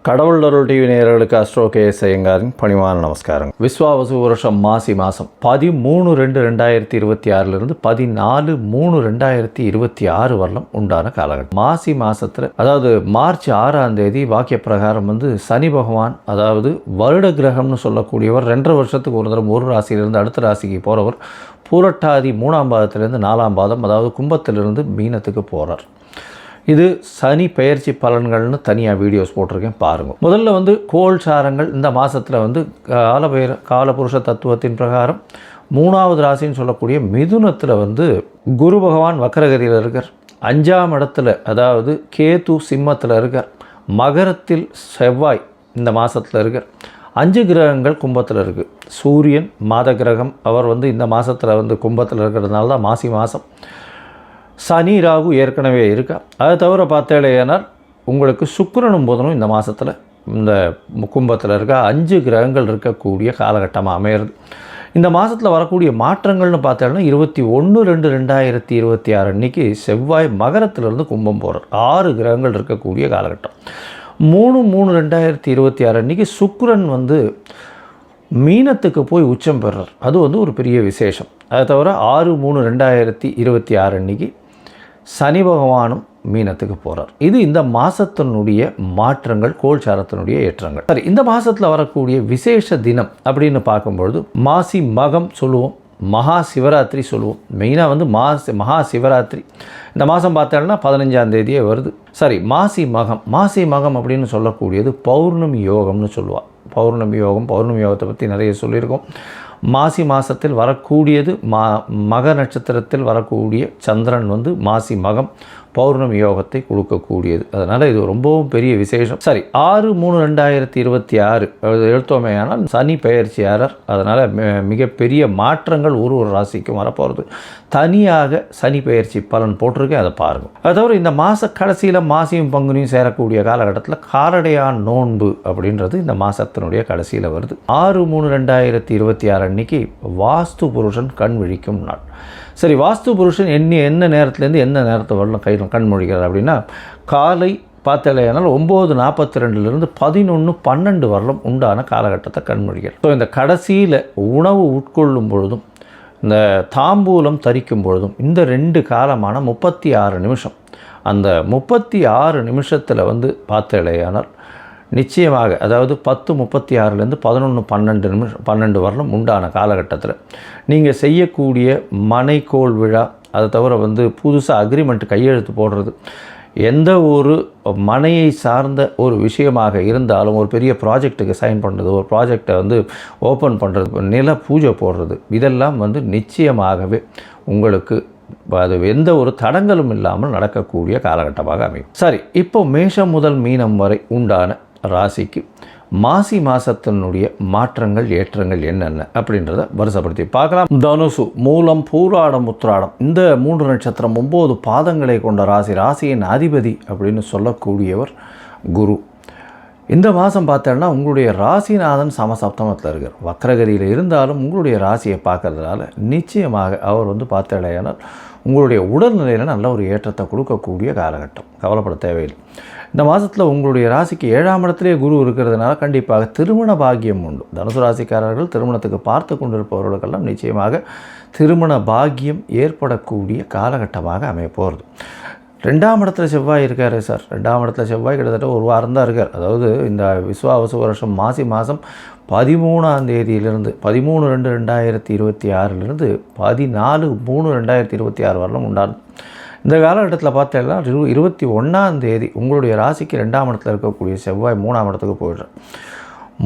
கடவுள் அருள் டிவி நேயர்களுக்கு astro KS ஐயங்காரின் பணிவான நமஸ்காரம். விஸ்வாவசு வருஷம் மாசி மாதம் 13/2/2026 14/3/2026 வரலாம் உண்டான காலகட்டம். மாசி மாதத்தில் அதாவது மார்ச் 6ஆம் தேதி வாக்கிய பிரகாரம் சனி பகவான், அதாவது வருட கிரகம்னு சொல்லக்கூடியவர் 2.5 வருஷத்துக்கு ஒரு தடவை ஒரு ராசியிலிருந்து அடுத்த ராசிக்கு போகிறவர் பூரட்டாதி 3ஆம் பாதத்திலிருந்து 4ஆம் பாதம், அதாவது கும்பத்திலிருந்து மீனத்துக்கு போகிறார். இது சனி பெயர்ச்சி பலன்கள்னு தனியாக வீடியோஸ் போட்டிருக்கேன், பாருங்கள். முதல்ல கோள் சாரங்கள் இந்த மாதத்தில் காலபுருஷ தத்துவத்தின் பிரகாரம் 3ஆவது ராசின்னு சொல்லக்கூடிய மிதுனத்தில் குரு பகவான் வக்கரகதியில் இருக்கார். 5ஆம் இடத்துல அதாவது கேது சிம்மத்தில் இருக்கார். மகரத்தில் செவ்வாய் இந்த மாதத்தில் இருக்கார். 5 கிரகங்கள் கும்பத்தில் இருக்குது. சூரியன் மாத கிரகம், அவர் இந்த மாதத்தில் கும்பத்தில் இருக்கிறதுனால தான் மாசி மாதம். சனி ராகு ஏற்கனவே இருக்கா. அதை தவிர பார்த்தேனால் உங்களுக்கு சுக்கிரனும் புதனும் இந்த மாதத்தில் இந்த கும்பத்தில் இருக்க 5 கிரகங்கள் இருக்கக்கூடிய காலகட்டமாக அமையிறது. இந்த மாதத்தில் வரக்கூடிய மாற்றங்கள்னு பார்த்தேன்னா 21/2/2026 அன்றைக்கி செவ்வாய் மகரத்திலிருந்து கும்பம் போகிறார். 6 கிரகங்கள் இருக்கக்கூடிய காலகட்டம். 3/3/2026 அன்றைக்கி சுக்கிரன் மீனத்துக்கு போய் உச்சம் பெறுறார். அது ஒரு பெரிய விசேஷம். அதை தவிர 6/3/2026 அன்றைக்கி சனி பகவானும் மீனத்துக்கு போகிறார். இது இந்த மாதத்தினுடைய மாற்றங்கள், கோல்சாரத்தினுடைய ஏற்றங்கள். சரி, இந்த மாதத்தில் வரக்கூடிய விசேஷ தினம் அப்படின்னு பார்க்கும்பொழுது மாசி மகம் சொல்லுவோம், மகா சிவராத்திரி சொல்லுவோம். மெயினாக மகா சிவராத்திரி இந்த மாதம் பார்த்தோம்னா 15ஆம் தேதியே வருது. சரி, மாசி மகம் அப்படின்னு சொல்லக்கூடியது பௌர்ணமி யோகம்னு சொல்லுவாள். பௌர்ணமி யோகத்தை பற்றி நிறைய சொல்லியிருக்கோம். மாசி மாதத்தில் வரக்கூடியது மக நட்சத்திரத்தில் வரக்கூடிய சந்திரன் மாசி மகம் பௌர்ணமி யோகத்தை கொடுக்கக்கூடியது. அதனால் இது ரொம்பவும் பெரிய விசேஷம். சரி, 6/3/2026 எடுத்தோமேயானால் சனி பெயர்ச்சியாளர். அதனால் மிகப்பெரிய மாற்றங்கள் ஒரு ராசிக்கும் வரப்போகிறது. தனியாக சனி பெயர்ச்சி பலன் போட்டிருக்கேன், அதை பாருங்கள். அது தவிர இந்த மாத கடைசியில் மாசியும் பங்குனியும் சேரக்கூடிய காலகட்டத்தில் காரடையான் நோன்பு அப்படின்றது இந்த மாதத்தினுடைய கடைசியில் வருது. 6/3/2026 அன்றைக்கி வாஸ்து புருஷன் கண் விழிக்கும் நாள். சரி, வாஸ்து புருஷன் என்ன நேரத்துலேருந்து என்ன நேரத்தை வரலாம் கண் முழிக்கிறார் அப்படின்னா காலை பார்த்தலையானால் 9:42 11:12 வரலாம் உண்டான காலகட்டத்தை கண்மொழிகள். ஸோ இந்த கடைசியில் உணவு உட்கொள்ளும் பொழுதும் இந்த தாம்பூலம் தரிக்கும் பொழுதும் இந்த 2 காலமான 36 நிமிஷம், அந்த 36 நிமிஷத்தில் பார்த்தலையானால் நிச்சயமாக, அதாவது 10:36 11:12 வரலும் உண்டான காலகட்டத்தில் நீங்கள் செய்யக்கூடிய மனைக்கோள் விழா, அதை தவிர புதுசாக அக்ரிமெண்ட் கையெழுத்து போடுறது, எந்த ஒரு மனையை சார்ந்த ஒரு விஷயமாக இருந்தாலும், ஒரு பெரிய ப்ராஜெக்ட்டுக்கு சைன் பண்ணுறது, ஒரு ப்ராஜெக்டை ஓப்பன் பண்ணுறது, நில பூஜை போடுறது, இதெல்லாம் நிச்சயமாகவே உங்களுக்கு அது எந்த ஒரு தடங்களும் இல்லாமல் நடக்கக்கூடிய காலகட்டமாக அமையும். சரி, இப்போ மேஷம் முதல் மீனம் வரை உண்டான ராசிக்கு மாசி மாதத்தினுடைய மாற்றங்கள் ஏற்றங்கள் என்னென்ன அப்படின்றத வரிசைப்படுத்தி பார்க்கலாம். தனுசு, மூலம், பூராடம், உத்திராடம் இந்த 3 நட்சத்திரம் 9 பாதங்களை கொண்ட ராசி. ராசியின் அதிபதி அப்படின்னு சொல்லக்கூடியவர் குரு. இந்த மாதம் பார்த்தோன்னா உங்களுடைய ராசிநாதன் சமசப்தமத்தில் இருக்கார். வக்ரகதியில் இருந்தாலும் உங்களுடைய ராசியை பார்க்கறதுனால நிச்சயமாக அவர் பார்த்தலையானால் உங்களுடைய உடல்நிலையில் நல்ல ஒரு ஏற்றத்தை கொடுக்கக்கூடிய காலகட்டம். கவலைப்பட தேவையில்லை. இந்த மாதத்தில் உங்களுடைய ராசிக்கு 7ஆம் இடத்திலே குரு இருக்கிறதுனால கண்டிப்பாக திருமண பாக்கியம் உண்டு. தனுசு ராசிக்காரர்கள் திருமணத்துக்கு பார்த்து கொண்டிருப்பவர்களுக்கெல்லாம் நிச்சயமாக திருமண பாக்கியம் ஏற்படக்கூடிய காலகட்டமாக அமைய போகிறது. 2ஆம் இடத்துல செவ்வாய் இருக்கார் சார். 2ஆம் இடத்துல செவ்வாய் கிட்டத்தட்ட ஒரு வாரம் தான் இருக்கார். அதாவது இந்த விஸ்வாவசு வருஷம் மாசி மாதம் 13ஆம் தேதியிலிருந்து 13/2/2026 14/3/2026 வரலும் உண்டானது. இந்த காலகட்டத்தில் பார்த்தீங்கன்னா 21ஆம் தேதி உங்களுடைய ராசிக்கு 2ஆம் இடத்துல இருக்கக்கூடிய செவ்வாய் 3ஆம் இடத்துக்கு போயிடுறார்.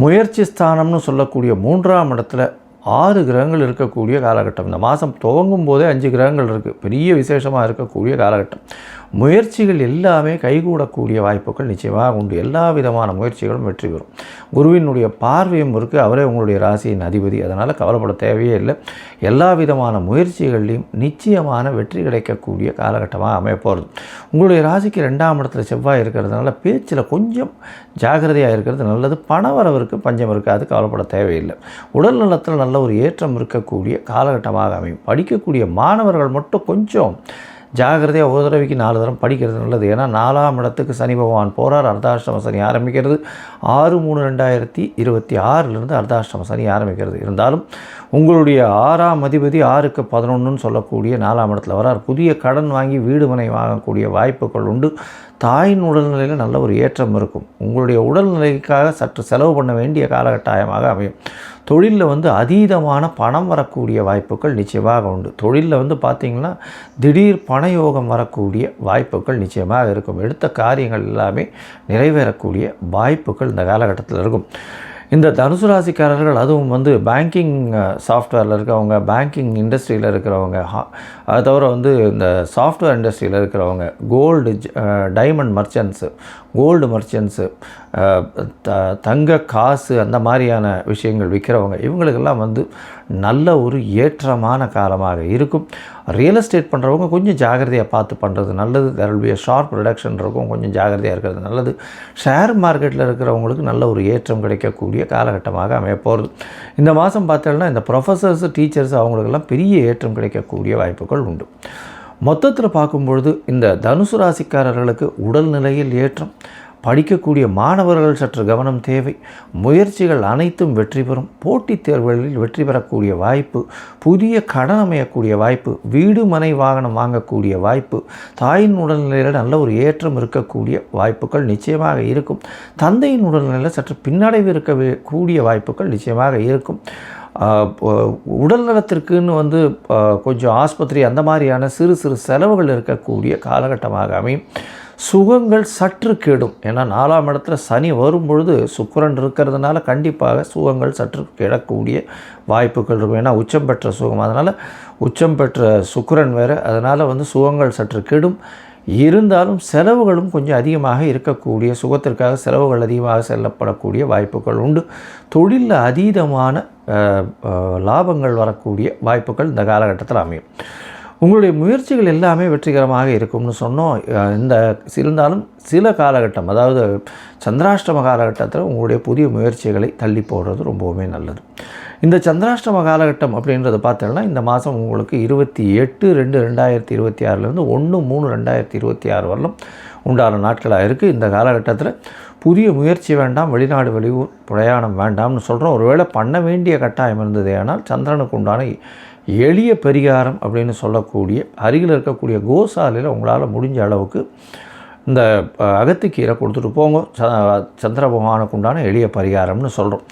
முயற்சி ஸ்தானம்னு சொல்லக்கூடிய 3ஆம் இடத்துல 6 கிரகங்கள் இருக்கக்கூடிய காலகட்டம். இந்த மாதம் துவங்கும் போதே 5 கிரகங்கள் இருக்குது. பெரிய விசேஷமாக இருக்கக்கூடிய காலகட்டம். முயற்சிகள் எல்லாமே கைகூடக்கூடிய வாய்ப்புகள் நிச்சயமாக உண்டு. எல்லா விதமான முயற்சிகளும் வெற்றி பெறும். குருவினுடைய பார்வையும் இருக்குது. அவரே உங்களுடைய ராசியின் அதிபதி. அதனால் கவலைப்பட தேவையே இல்லை. எல்லா விதமான முயற்சிகள்லையும் நிச்சயமான வெற்றி கிடைக்கக்கூடிய காலகட்டமாக அமைய போகிறது. உங்களுடைய ராசிக்கு 2ஆம் இடத்துல செவ்வாய் இருக்கிறதுனால பேச்சில் கொஞ்சம் ஜாகிரதையாக இருக்கிறது நல்லது. பணவரவிற்கு பஞ்சம் இருக்காது, கவலைப்பட தேவையில்லை. உடல் நலத்தில் நல்ல ஒரு ஏற்றம் இருக்கக்கூடிய காலகட்டமாக அமையும். படிக்கக்கூடிய மாணவர்கள் மட்டும் கொஞ்சம் ஜாகிரதையாக ஒரு தடவைக்கு 4 தரம் படிக்கிறது நல்லது. ஏன்னா 4ஆம் இடத்துக்கு சனி பகவான் போகிறார். அர்த்தாஷ்டம சனி ஆரம்பிக்கிறது 6/3/2026 அர்த்தாஷ்டம சனி ஆரம்பிக்கிறது. இருந்தாலும் உங்களுடைய 6ஆம் அதிபதி 6க்கு 11ன்னு சொல்லக்கூடிய 4ஆம் இடத்துல வரார். புதிய கடன் வாங்கி வீடு மனை வாங்கக்கூடிய வாய்ப்புகள் உண்டு. தாயின் உடல்நிலையில் நல்ல ஒரு ஏற்றம் இருக்கும். உங்களுடைய உடல்நிலைக்காக சற்று செலவு பண்ண வேண்டிய காலகட்டாயமாக அமையும். தொழிலில் அதீதமான பணம் வரக்கூடிய வாய்ப்புகள் நிச்சயமாக உண்டு. தொழிலில் பார்த்திங்கன்னா திடீர் பணயோகம் வரக்கூடிய வாய்ப்புகள் நிச்சயமாக இருக்கும். எடுத்த காரியங்கள் எல்லாமே நிறைவேறக்கூடிய வாய்ப்புகள் இந்த காலகட்டத்தில் இருக்கும். இந்த தனுசு ராசிக்காரர்கள் அதுவும் பேங்கிங் சாஃப்ட்வேரில் இருக்கிறவங்க, பேங்கிங் இண்டஸ்ட்ரியில் இருக்கிறவங்க, அது தவிர இந்த சாஃப்ட்வேர் இண்டஸ்ட்ரியில் இருக்கிறவங்க, gold diamond merchants, gold merchants, தங்க காசு அந்த மாதிரியான விஷயங்கள் விற்கிறவங்க, இவங்களுக்கெல்லாம் நல்ல ஒரு ஏற்றமான காலமாக இருக்கும். ரியல் எஸ்டேட் பண்ணுறவங்க கொஞ்சம் ஜாகிரதையாக பார்த்து பண்ணுறது நல்லது. There will be a sharp reduction இருக்கும். கொஞ்சம் ஜாகிரதையாக இருக்கிறது நல்லது. ஷேர் மார்க்கெட்டில் இருக்கிறவங்களுக்கு நல்ல ஒரு ஏற்றம் கிடைக்கக்கூடிய காலகட்டமாக அமைய போகிறது. இந்த மாதம் பார்த்தோம்னா இந்த ப்ரொஃபஸர்ஸு, டீச்சர்ஸ் அவங்களுக்கெல்லாம் பெரிய ஏற்றம் கிடைக்கக்கூடிய வாய்ப்புகள் உண்டு. மொத்தத்தில் பார்க்கும்பொழுது இந்த தனுசு ராசிக்காரர்களுக்கு உடல்நிலையில் ஏற்றம், படிக்கக்கூடிய மாணவர்கள் சற்று கவனம் தேவை. முயற்சிகள் அனைத்தும் வெற்றி பெறும். போட்டித் தேர்வுகளில் வெற்றி பெறக்கூடிய வாய்ப்பு, புதிய கடன் அமையக்கூடிய வாய்ப்பு, வீடு மனை வாகனம் வாங்கக்கூடிய வாய்ப்பு, தாயின் உடல்நிலையில் நல்ல ஒரு ஏற்றம் இருக்கக்கூடிய வாய்ப்புகள் நிச்சயமாக இருக்கும். தந்தையின் உடல்நிலையில் சற்று பின்னடைவு இருக்கக்கூடிய வாய்ப்புகள் நிச்சயமாக இருக்கும். உடல் நலத்திற்குன்னு கொஞ்சம் ஆஸ்பத்திரி அந்த மாதிரியான சிறு சிறு செலவுகள் இருக்கக்கூடிய காலகட்டமாக அமையும். சுகங்கள் சற்று கெடும். ஏன்னா 4ஆம் இடத்துல சனி வரும்பொழுது சுக்கிரன் இருக்கிறதுனால கண்டிப்பாக சுகங்கள் சற்று கெடக்கூடிய வாய்ப்புகள் இருக்கும். ஏன்னா உச்சம் பெற்ற சுகம், அதனால் உச்சம் பெற்ற சுக்கிரன் வேறு, அதனால் சுகங்கள் சற்று கெடும். இருந்தாலும் செலவுகளும் கொஞ்சம் அதிகமாக இருக்கக்கூடிய, சுகத்திற்காக செலவுகள் அதிகமாக செல்லப்படக்கூடிய வாய்ப்புகள் உண்டு. தொழிலில் அதீதமான லாபங்கள் வரக்கூடிய வாய்ப்புகள் இந்த காலகட்டத்தில் அமையும். உங்களுடைய முயற்சிகள் எல்லாமே வெற்றிகரமாக இருக்கும்னு சொன்னோம். இருந்தாலும் சில காலகட்டம், அதாவது சந்திராஷ்டம காலகட்டத்தில் உங்களுடைய புதிய முயற்சிகளை தள்ளி போடுறது ரொம்பவுமே நல்லது. இந்த சந்திராஷ்டம காலகட்டம் அப்படின்றது பார்த்தோம்னா இந்த மாதம் உங்களுக்கு 28/2/2026 1/3/2026 வரலும் உண்டான நாட்களாக இருக்குது. இந்த காலகட்டத்தில் புதிய முயற்சி வேண்டாம், வெளிநாடு வெளியூர் பிரயாணம் வேண்டாம்னு சொல்கிறோம். ஒருவேளை பண்ண வேண்டிய கட்டாயம் இருந்தது, ஆனால் சந்திரனுக்கு உண்டான எளிய பரிகாரம் அப்படின்னு சொல்லக்கூடிய அருகில் இருக்கக்கூடிய கோசாலையில் உங்களால் முடிஞ்ச அளவுக்கு இந்த அகத்திக்கீரை கொடுத்துட்டு போங்க. சந்திர பகவானுக்கு உண்டான எளிய பரிகாரம்னு சொல்கிறோம்.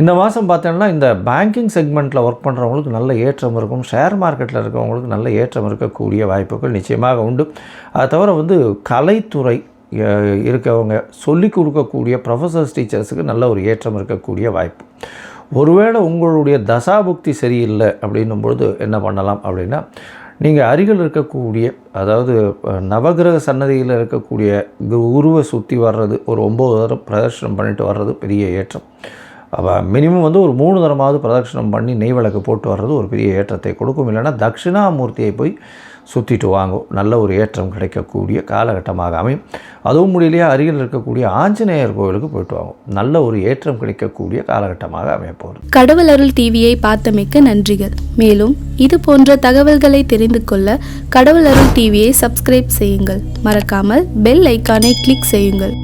இந்த மாதம் பார்த்தோம்னா இந்த பேங்கிங் செக்மெண்ட்டில் ஒர்க் பண்ணுறவங்களுக்கு நல்ல ஏற்றம் இருக்கும். ஷேர் மார்க்கெட்டில் இருக்கிறவங்களுக்கு நல்ல ஏற்றம் இருக்கக்கூடிய வாய்ப்புகள் நிச்சயமாக உண்டு. அது தவிர கலைத்துறை இருக்கவங்க, சொல்லிக் கொடுக்கக்கூடிய ப்ரொஃபஸர்ஸ், டீச்சர்ஸுக்கு நல்ல ஒரு ஏற்றம் இருக்கக்கூடிய வாய்ப்பு. ஒருவேளை உங்களுடைய தசாபுக்தி சரியில்லை அப்படின்னும்பொழுது என்ன பண்ணலாம் அப்படின்னா, நீங்கள் அருகில் இருக்கக்கூடிய, அதாவது நவகிரக சன்னதியில் இருக்கக்கூடிய குருவை சுற்றி வர்றது, ஒரு 9 தரம் பிரதர்ஷனம் பண்ணிட்டு வர்றது பெரிய ஏற்றம். அப்போ மினிமம் ஒரு 3 தரமாவது பிரதட்சணம் பண்ணி நெய் விளக்கு போட்டு வர்றது ஒரு பெரிய ஏற்றத்தை கொடுக்கும். இல்லைன்னா தட்சிணாமூர்த்தியை போய் சுற்றிட்டு வாங்கும். நல்ல ஒரு ஏற்றம் கிடைக்கக்கூடிய காலகட்டமாக அமையும். அதுவும் முடியலையே அருகில் இருக்கக்கூடிய ஆஞ்சநேயர் கோவிலுக்கு போயிட்டு வாங்கும். நல்ல ஒரு ஏற்றம் கிடைக்கக்கூடிய காலகட்டமாக அமையப்போகுது. கடவுள் அருள் டிவியை பார்த்தமைக்க நன்றிகள். மேலும் இது போன்ற தகவல்களை தெரிந்து கொள்ள கடவுள் அருள் டிவியை சப்ஸ்கிரைப் செய்யுங்கள். மறக்காமல் பெல் ஐக்கானை கிளிக் செய்யுங்கள்.